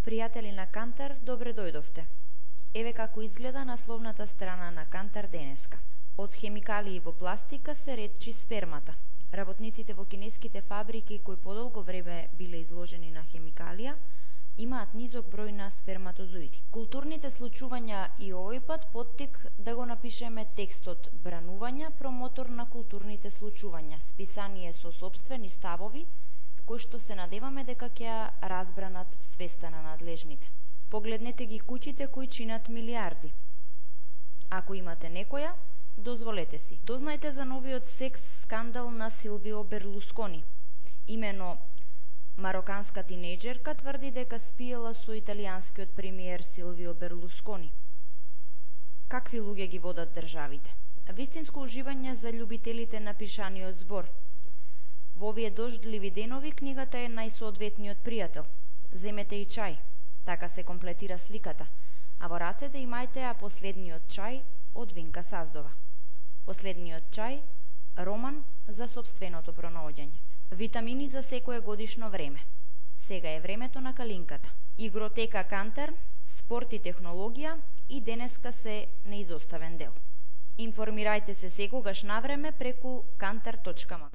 Пријатели на Кантар, добре дојдовте. Еве како изгледа насловната страна на Кантар денеска. Од хемикалии во пластика се ретчи спермата. Работниците во кинеските фабрики кои подолго време биле изложени на хемикалија, имаат низок број на сперматозоиди. Културните случувања и овој пат поттик да го напишеме текстот Бранувања, промотор на културните случувања, списание со собствени ставови, кои што се надеваме дека ќе разбранат свеста на надлежните. Погледнете ги куќите кои чинат милиарди. Ако имате некоја, дозволете си. Дознајте за новиот секс скандал на Силвио Берлускони. Имено мароканска тинејџерка тврди дека спиела со италијанскиот премиер Силвио Берлускони. Какви луѓе ги водат државите? Вистинско уживање за љубителите на пишаниот збор. Во овие дождливи денови книгата е најсоодветниот пријател. Земете и чај, така се комплетира сликата, а во рацете имајте а последниот чај од Винка Саздова. Последниот чај, роман за сопственото пронаоѓање. Витамини за секое годишно време. Сега е времето на калинката. Игротека Кантар, спорт и технологија и денеска се неизоставен дел. Информирајте се секогаш навреме преку kantar.ma.